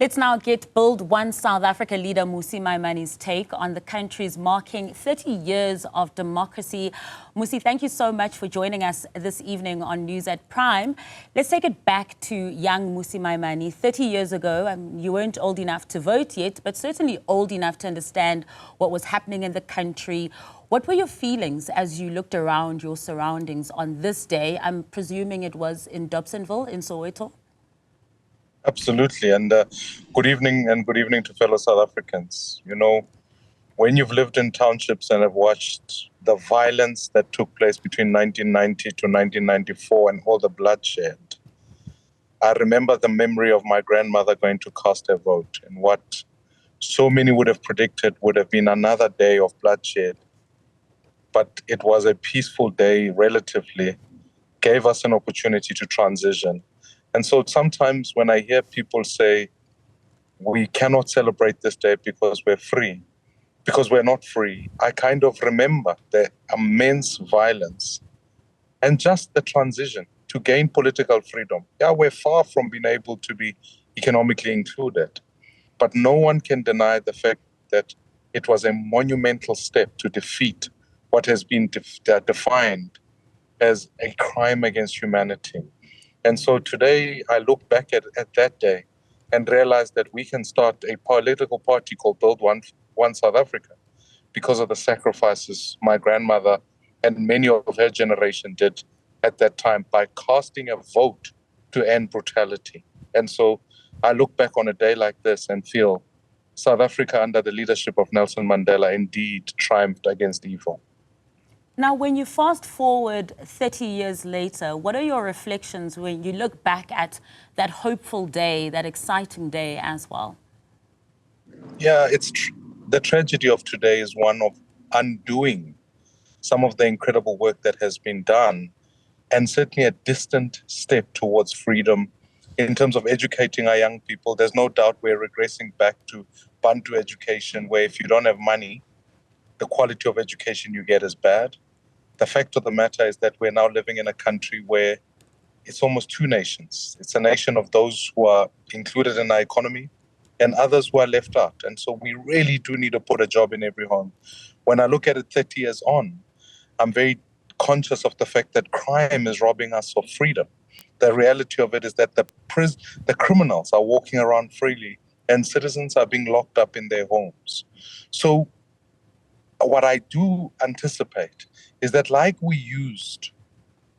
Let's now get Build One South Africa leader Mmusi Maimane's take on the country's marking 30 years of democracy. Mmusi, thank you so much for joining us this evening on News at Prime. Let's take it back to young Mmusi Maimane. 30 years ago, you weren't old enough to vote yet, but certainly old enough to understand what was happening in the country. What were your feelings as you looked around your surroundings on this day? I'm presuming it was in Dobsonville in Soweto. Absolutely. And good evening to fellow South Africans. You know, when you've lived in townships and have watched the violence that took place between 1990 to 1994 and all the bloodshed, I remember the memory of my grandmother going to cast her vote, and what so many would have predicted would have been another day of bloodshed. But it was a peaceful day, relatively, gave us an opportunity to transition. And so sometimes when I hear people say, we cannot celebrate this day because we're free, because we're not free, I kind of remember the immense violence and just the transition to gain political freedom. Yeah, we're far from being able to be economically included, but no one can deny the fact that it was a monumental step to defeat what has been defined as a crime against humanity. And so today I look back at that day and realize that we can start a political party called Build One South Africa because of the sacrifices my grandmother and many of her generation did at that time by casting a vote to end brutality. And so I look back on a day like this and feel South Africa under the leadership of Nelson Mandela indeed triumphed against evil. Now, when you fast forward 30 years later, what are your reflections when you look back at that hopeful day, that exciting day as well? Yeah, the tragedy of today is one of undoing some of the incredible work that has been done, and certainly a distant step towards freedom in terms of educating our young people. There's no doubt we're regressing back to Bantu education, where if you don't have money, the quality of education you get is bad. The fact of the matter is that we're now living in a country where it's almost two nations. It's a nation of those who are included in our economy and others who are left out. And so we really do need to put a job in every home. When I look at it 30 years on, I'm very conscious of the fact that crime is robbing us of freedom. The reality of it is that the criminals are walking around freely and citizens are being locked up in their homes. So what I do anticipate is that, like we used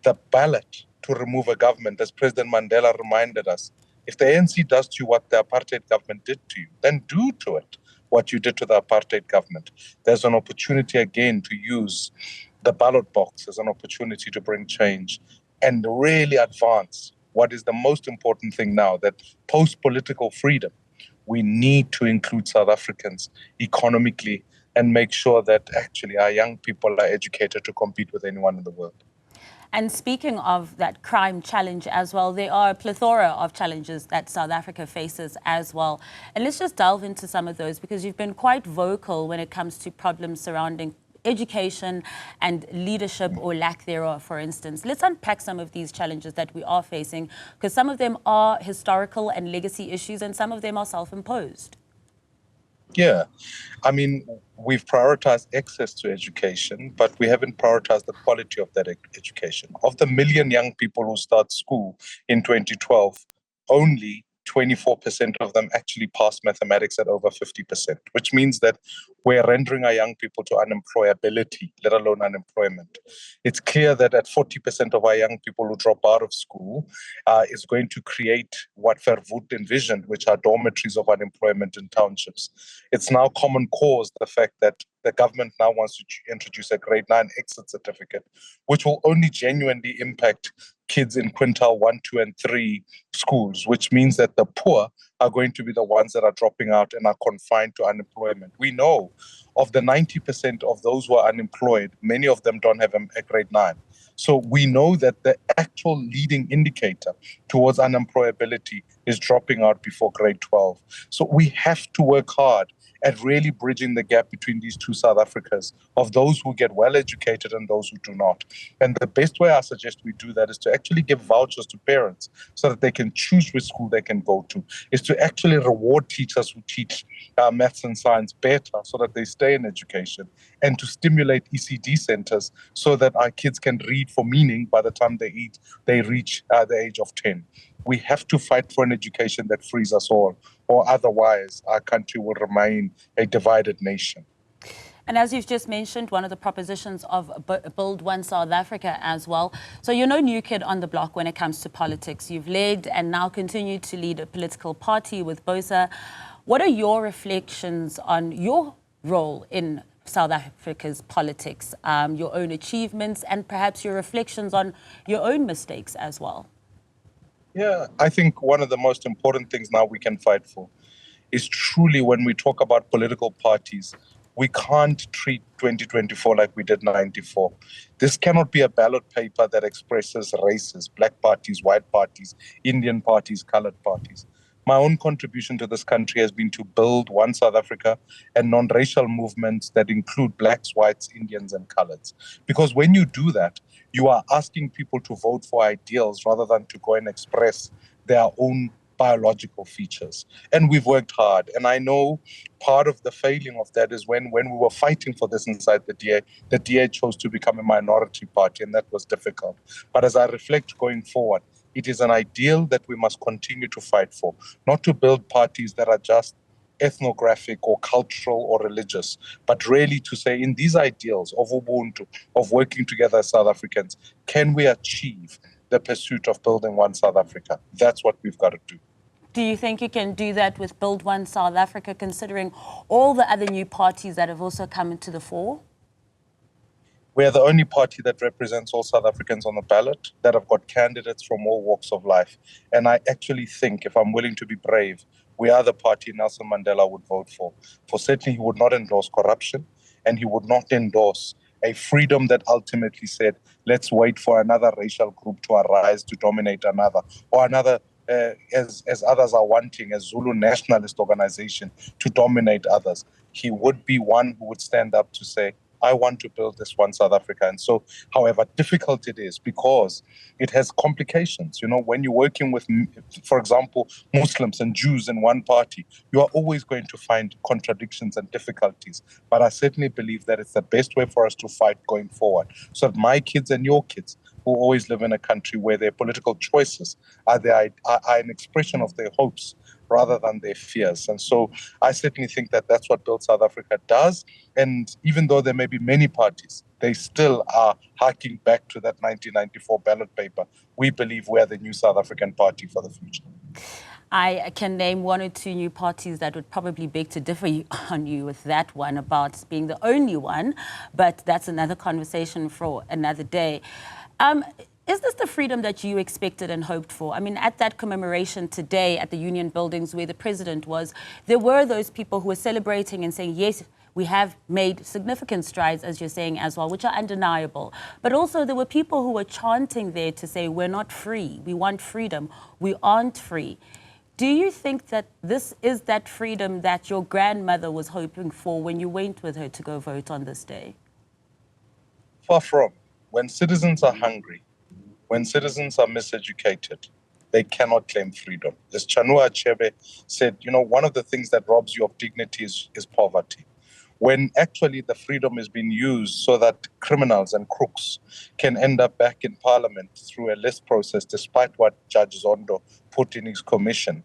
the ballot to remove a government, as President Mandela reminded us, if the ANC does to you what the apartheid government did to you, then do to it what you did to the apartheid government. There's an opportunity again to use the ballot box as an opportunity to bring change and really advance what is the most important thing now, that post-political freedom, we need to include South Africans economically and make sure that actually our young people are educated to compete with anyone in the world. And speaking of that crime challenge as well, there are a plethora of challenges that South Africa faces as well. And let's just delve into some of those, because you've been quite vocal when it comes to problems surrounding education and leadership or lack thereof, for instance. Let's unpack some of these challenges that we are facing, because some of them are historical and legacy issues and some of them are self-imposed. Yeah, I mean, we've prioritized access to education, but we haven't prioritized the quality of that education. Of the 1 million young people who start school in 2012, only 24% of them actually passed mathematics at over 50%, which means that we're rendering our young people to unemployability, let alone unemployment. It's clear that at 40% of our young people who drop out of school is going to create what Verwoerd envisioned, which are dormitories of unemployment in townships. It's now common cause, the fact that the government now wants to introduce a grade 9 exit certificate, which will only genuinely impact kids in quintile 1, 2, and 3 schools, which means that the poor are going to be the ones that are dropping out and are confined to unemployment. We know of the 90% of those who are unemployed, many of them don't have a grade 9. So we know that the actual leading indicator towards unemployability is dropping out before grade 12. So we have to work hard at really bridging the gap between these two South Africas, of those who get well educated and those who do not. And the best way I suggest we do that is to actually give vouchers to parents so that they can choose which school they can go to, is to actually reward teachers who teach maths and science better so that they stay in education, and to stimulate ECD centers so that our kids can read for meaning by the time they reach the age of 10. We have to fight for an education that frees us all, or otherwise our country will remain a divided nation. And as you've just mentioned, one of the propositions of Build One South Africa as well. So you're no new kid on the block when it comes to politics. You've led and now continue to lead a political party with BOSA. What are your reflections on your role in South Africa's politics, your own achievements, and perhaps your reflections on your own mistakes as well? Yeah, I think one of the most important things now we can fight for is truly, when we talk about political parties, we can't treat 2024 like we did 94. This cannot be a ballot paper that expresses races, black parties, white parties, Indian parties, colored parties. My own contribution to this country has been to build One South Africa and non-racial movements that include blacks, whites, Indians, and coloreds. Because when you do that, you are asking people to vote for ideals rather than to go and express their own biological features. And we've worked hard. And I know part of the failing of that is when we were fighting for this inside the DA chose to become a minority party, and that was difficult. But as I reflect going forward, it is an ideal that we must continue to fight for, not to build parties that are just ethnographic or cultural or religious, but really to say, in these ideals of Ubuntu, of working together as South Africans, can we achieve the pursuit of building one South Africa? That's what we've got to do. Do you think you can do that with Build One South Africa, considering all the other new parties that have also come into the fore? We are the only party that represents all South Africans on the ballot, that have got candidates from all walks of life. And I actually think, if I'm willing to be brave, we are the party Nelson Mandela would vote for. For certainly, he would not endorse corruption, and he would not endorse a freedom that ultimately said, let's wait for another racial group to arise to dominate another, or another, as others are wanting, a Zulu nationalist organization to dominate others. He would be one who would stand up to say, I want to build this one South Africa. And so, however difficult it is, because it has complications. You know, when you're working with, for example, Muslims and Jews in one party, you are always going to find contradictions and difficulties. But I certainly believe that it's the best way for us to fight going forward, so that my kids and your kids who always live in a country where their political choices are an expression of their hopes rather than their fears. And so I certainly think that that's what Build South Africa does. And even though there may be many parties, they still are harking back to that 1994 ballot paper. We believe we are the new South African party for the future. I can name one or two new parties that would probably beg to differ on you with that one about being the only one, but that's another conversation for another day. Is this the freedom that you expected and hoped for? I mean, at that commemoration today at the Union Buildings where the president was, there were those people who were celebrating and saying, yes, we have made significant strides, as you're saying as well, which are undeniable. But also there were people who were chanting there to say, we're not free. We want freedom. We aren't free. Do you think that this is that freedom that your grandmother was hoping for when you went with her to go vote on this day? Far from. When citizens are hungry, when citizens are miseducated, they cannot claim freedom. As Chanua Achebe said, you know, one of the things that robs you of dignity is poverty. When actually the freedom is being used so that criminals and crooks can end up back in parliament through a list process, despite what Judge Zondo put in his commission,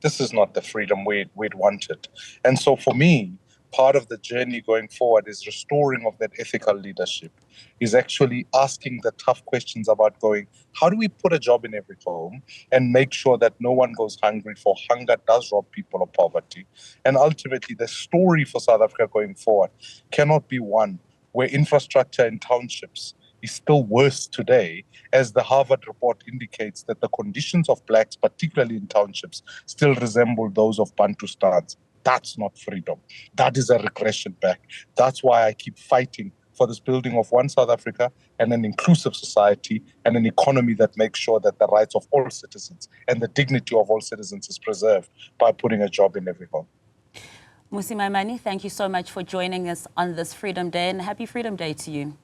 this is not the freedom we'd wanted. And so for me, part of the journey going forward is restoring of that ethical leadership, is actually asking the tough questions about going, how do we put a job in every home and make sure that no one goes hungry, for hunger does rob people of poverty. And ultimately, the story for South Africa going forward cannot be one where infrastructure in townships is still worse today, as the Harvard report indicates that the conditions of blacks, particularly in townships, still resemble those of Bantustans. That's not freedom. That is a regression back. That's why I keep fighting for this building of one South Africa and an inclusive society and an economy that makes sure that the rights of all citizens and the dignity of all citizens is preserved by putting a job in every home. Mmusi Maimane, thank you so much for joining us on this Freedom Day, and happy Freedom Day to you.